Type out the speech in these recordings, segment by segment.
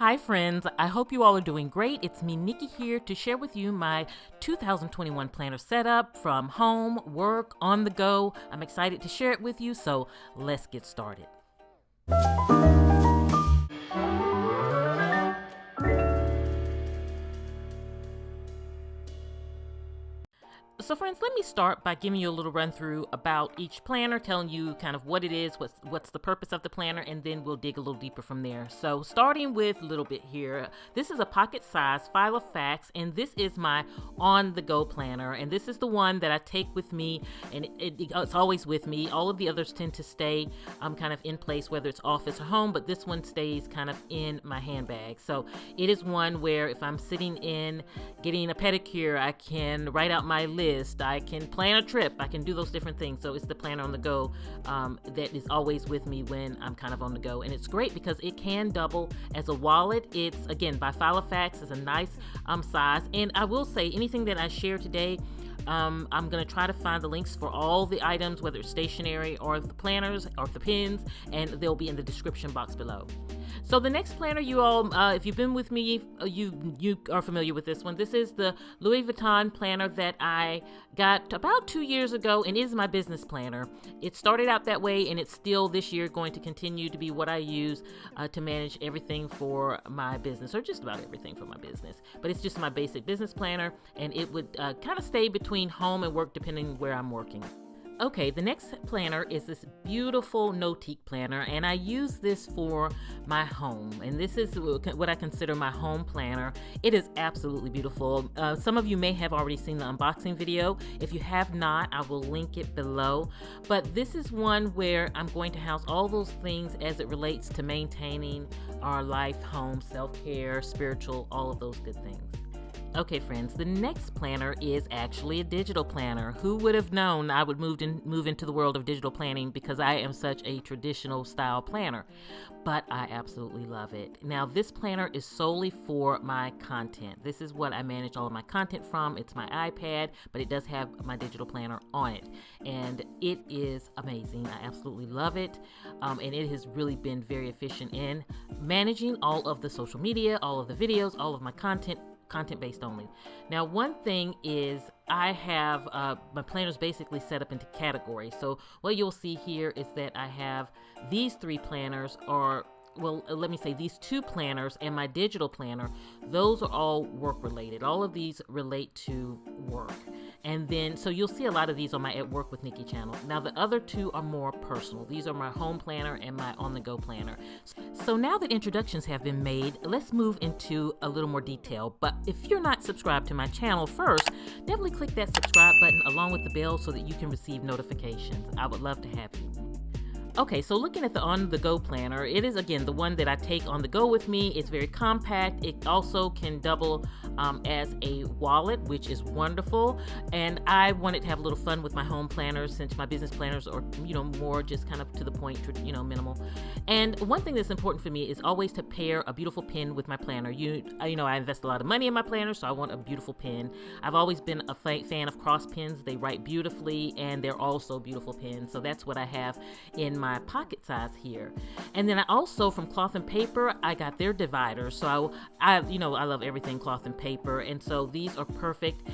Hi friends, I hope you all are doing great. It's me, Nikki, here to share with you my 2021 planner setup from home, work, on the go. I'm excited to share it with you, so let's get started. So friends, let me start by giving you a little run through about each planner, telling you kind of what it is, what's the purpose of the planner, and then we'll dig a little deeper from there. So starting with a little bit here, this is a pocket size file of facts, and this is my on-the-go planner, and this is the one that I take with me, and it's always with me. All of the others tend to stay kind of in place, whether it's office or home, but this one stays kind of in my handbag. So it is one where if I'm sitting in getting a pedicure, I can write out my list, I can plan a trip, I can do those different things. So it's the planner on the go that is always with me when I'm kind of on the go. And it's great because it can double as a wallet. It's, again, by File of Facts, is a nice size. And I will say, anything that I share today, I'm going to try to find the links for all the items, whether it's stationery or the planners or the pins, and they'll be in the description box below. So the next planner, you all, if you've been with me, you are familiar with this one. This is the Louis Vuitton planner that I got about 2 years ago, and it is my business planner. It started out that way, and it's still this year going to continue to be what I use to manage everything for my business, or just about everything for my business. But it's just my basic business planner, and it would kind of stay between home and work depending where I'm working. Okay, the next planner is this beautiful Notique planner, and I use this for my home, and this is what I consider my home planner. It is absolutely beautiful. Some of you may have already seen the unboxing video. If you have not, I will link it below, but this is one where I'm going to house all those things as it relates to maintaining our life, home, self-care, spiritual, all of those good things. Okay, friends, the next planner is actually a digital planner. Who would have known I would move into the world of digital planning, because I am such a traditional style planner, but I absolutely love it. Now, this planner is solely for my content. This is what I manage all of my content from. It's my iPad, but it does have my digital planner on it, and it is amazing. I absolutely love it, and it has really been very efficient in managing all of the social media, all of the videos, all of my content-based only. Now, one thing is I have my planners basically set up into categories. So what you'll see here is that I have these three planners, or well, let me say these two planners and my digital planner. Those are all work related. All of these relate to work. And then, so you'll see a lot of these on my At Work with Nikki channel. Now, the other two are more personal. These are my home planner and my on-the-go planner. So now that introductions have been made, let's move into a little more detail. But if you're not subscribed to my channel first, definitely click that subscribe button along with the bell so that you can receive notifications. I would love to have you. Okay, so looking at the on-the-go planner, it is, again, the one that I take on the go with me. It's very compact. It also can double as a wallet, which is wonderful. And I wanted to have a little fun with my home planners, since my business planners are, more just kind of to the point, minimal. And one thing that's important for me is always to pair a beautiful pen with my planner. I invest a lot of money in my planner, so I want a beautiful pen. I've always been a fan of cross pens. They write beautifully, and they're also beautiful pens. So that's what I have in my pocket size here. And then I also, from Cloth and Paper, I got their dividers. So I love everything cloth and paper, and so these are perfect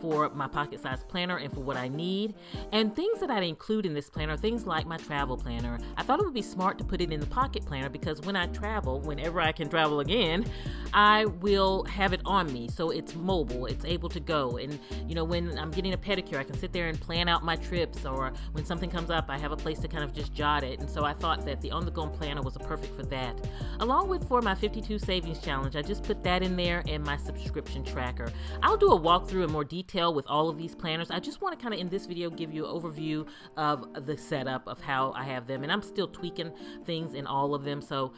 for my pocket size planner and for what I need. And things that I'd include in this planner, things like my travel planner. I thought it would be smart to put it in the pocket planner, because when I travel, whenever I can travel again, I will have it on me, so it's mobile, it's able to go. And when I'm getting a pedicure, I can sit there and plan out my trips, or when something comes up, I have a place to kind of just jot it. And so I thought that the on-the-go planner was perfect for that. Along with for my 52 savings challenge, I just put that in there, and my subscription tracker. I'll do a walkthrough in more detail with all of these planners. I just want to kind of in this video give you an overview of the setup of how I have them, and I'm still tweaking things in all of them, so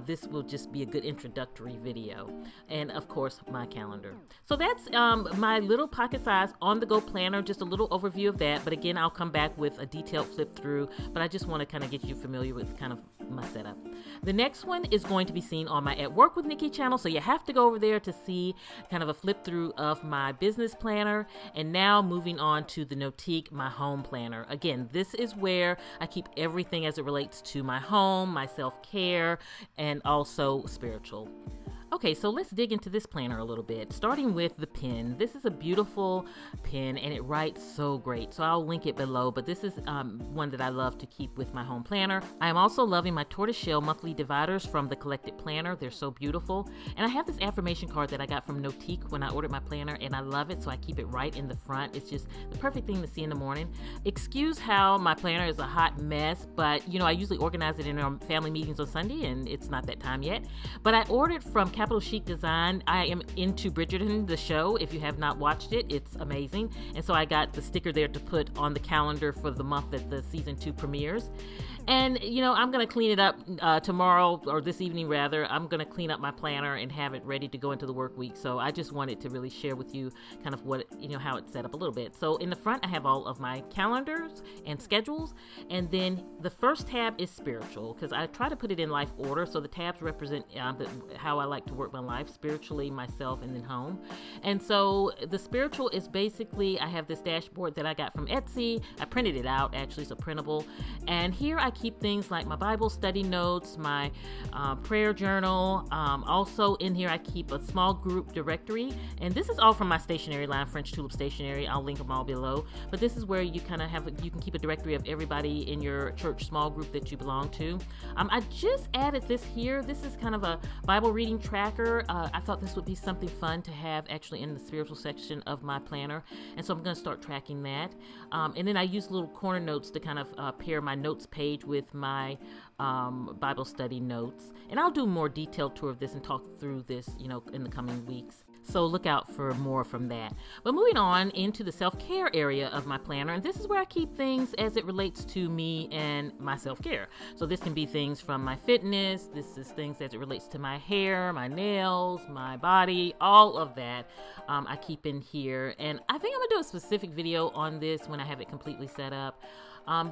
this will just be a good introductory video. video, and of course my calendar. So that's my little pocket size on the go planner, just a little overview of that. But again, I'll come back with a detailed flip through, but I just want to kind of get you familiar with kind of my setup. The next one is going to be seen on my At Work with Nikki channel, so you have to go over there to see kind of a flip through of my business planner. And now moving on to the Notique, my home planner. Again, this is where I keep everything as it relates to my home, my self-care, and also spiritual. Okay, so let's dig into this planner a little bit, starting with the pen. This is a beautiful pen and it writes so great, so I'll link it below, but this is one that I love to keep with my home planner. I am also loving my tortoiseshell monthly dividers from the Collected Planner. They're so beautiful. And I have this affirmation card that I got from Notique when I ordered my planner, and I love it, so I keep it right in the front. It's just the perfect thing to see in the morning. Excuse how my planner is a hot mess, but you know, I usually organize it in our family meetings on Sunday, and it's not that time yet. But I ordered from Capital Chic Design. I am into Bridgerton, the show. If you have not watched it, it's amazing. And so I got the sticker there to put on the calendar for the month that the season 2 premieres. And, you know, I'm going to clean it up tomorrow, or this evening rather. I'm going to clean up my planner and have it ready to go into the work week. So I just wanted to really share with you kind of what, you know, how it's set up a little bit. So in the front, I have all of my calendars and schedules. And then the first tab is spiritual, because I try to put it in life order. So the tabs represent how I like to work my life, spiritually, myself, and then home. And so the spiritual is basically, I have this dashboard that I got from Etsy. I printed it out, actually, it's a printable. And here I keep things like my Bible study notes, my prayer journal. Also in here I keep a small group directory, and this is all from my stationery line, French Tulip Stationery. I'll link them all below, but this is where you kind of have you can keep a directory of everybody in your church small group that you belong to. I just added this here. This is kind of a Bible reading tracker. I thought this would be something fun to have actually in the spiritual section of my planner, and so I'm going to start tracking that. And then I use little corner notes to kind of pair my notes page with my Bible study notes. And I'll do a more detailed tour of this and talk through this, you know, in the coming weeks. So look out for more from that. But moving on into the self-care area of my planner, and this is where I keep things as it relates to me and my self-care. So this can be things from my fitness, this is things as it relates to my hair, my nails, my body, all of that I keep in here. And I think I'm gonna do a specific video on this when I have it completely set up.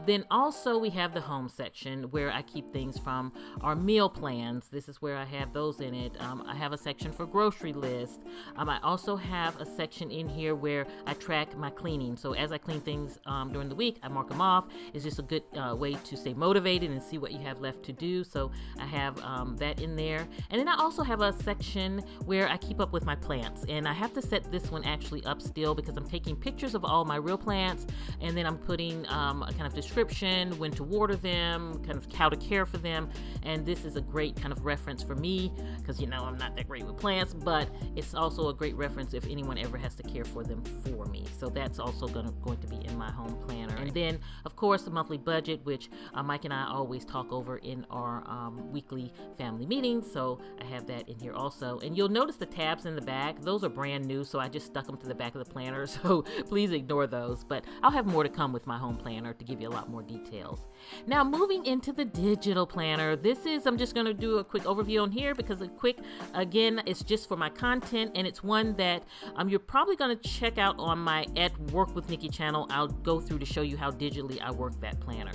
Then also we have the home section where I keep things from our meal plans. This is where I have those in it. I have a section for grocery list. I also have a section in here where I track my cleaning. So as I clean things during the week, I mark them off. It's just a good way to stay motivated and see what you have left to do. So I have that in there. And then I also have a section where I keep up with my plants. And I have to set this one actually up still because I'm taking pictures of all my real plants, and then I'm putting a kind of description, when to water them, kind of how to care for them. And this is a great kind of reference for me because, you know, I'm not that great with plants, but it's also a great reference if anyone ever has to care for them for me. So that's also going to be in my home planner. And then, of course, the monthly budget, which Mike and I always talk over in our weekly family meetings. So I have that in here also. And you'll notice the tabs in the back. Those are brand new, so I just stuck them to the back of the planner. So please ignore those. But I'll have more to come with my home planner to give you a lot more details. Now, moving into the digital planner, I'm just going to do a quick overview on here because again, it's just for my content, and it's one that you're probably going to check out on my At Work with Nikki channel. I'll go through to show you how digitally I work that planner.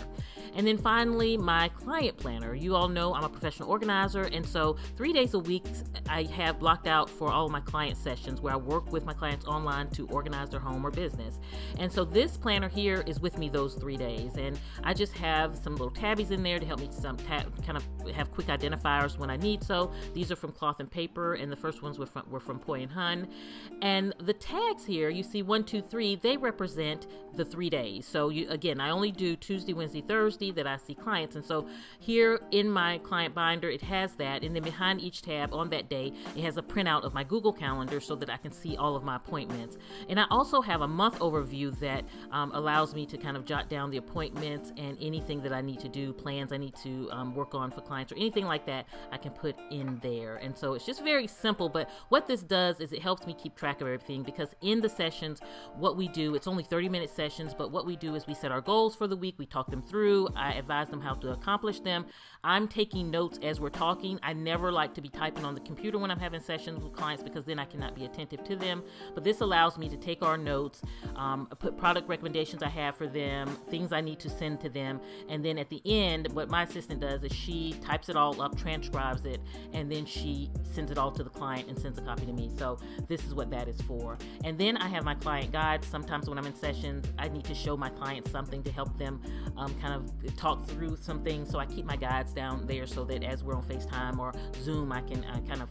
And then finally, my client planner. You all know I'm a professional organizer, and so 3 days a week I have blocked out for all of my client sessions where I work with my clients online to organize their home or business. And so this planner here is with me those 3 days, and I just have some little tabbies in there to help me kind of have quick identifiers when I need. So these are from Cloth and Paper, and the first ones were from Poi and Hun. And the tags here, you see 1, 2, 3, they represent the 3 days. So again, I only do Tuesday, Wednesday, Thursday that I see clients. And so here in my client binder, it has that. And then behind each tab on that day, it has a printout of my Google Calendar so that I can see all of my appointments. And I also have a month overview that allows me to kind of jot down the appointments and anything that I need to do, plans I need to work on for clients or anything like that, I can put in there. And so it's just very simple, but what this does is it helps me keep track of everything, because in the sessions, what we do, it's only 30-minute sessions, but what we do is we set our goals for the week, we talk them through, I advise them how to accomplish them. I'm taking notes as we're talking. I never like to be typing on the computer when I'm having sessions with clients, because then I cannot be attentive to them. But this allows me to take our notes, put product recommendations I have for them, things I need to send to them, and then at the end, what my assistant does is she types it all up, transcribes it, and then she sends it all to the client and sends a copy to me. So this is what that is for. And then I have my client guides. Sometimes when I'm in sessions, I need to show my clients something to help them kind of talk through some things. So I keep my guides down there so that as we're on FaceTime or Zoom, I can kind of,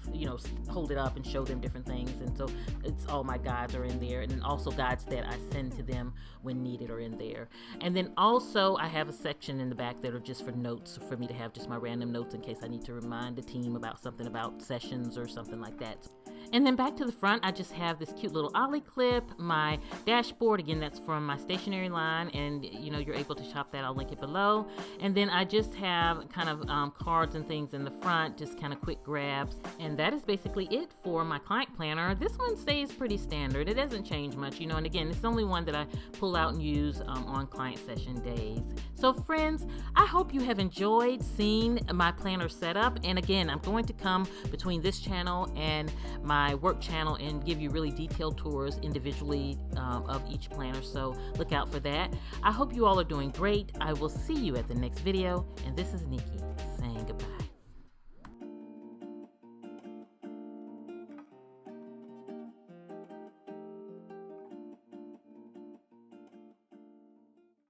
hold it up and show them different things. And so it's all my guides are in there. And then also guides that I send to them when needed are in there. And then also I have a section in the back that are just for notes, for me to have just my random notes in case I need to remind the team about something about sessions or something like that. And then back to the front, I just have this cute little ollie clip, my dashboard, again, that's from my stationery line, and you're able to shop that, I'll link it below. And then I just have kind of cards and things in the front, just kind of quick grabs. And that is basically it for my client planner. This one stays pretty standard. It doesn't change much, and again, it's the only one that I pull out and use on client session days. So friends, I hope you have enjoyed seeing my planner setup. And again, I'm going to come between this channel and my work channel and give you really detailed tours individually of each planner. So look out for that. I hope you all are doing great. I will see you at the next video. And this is Nikki.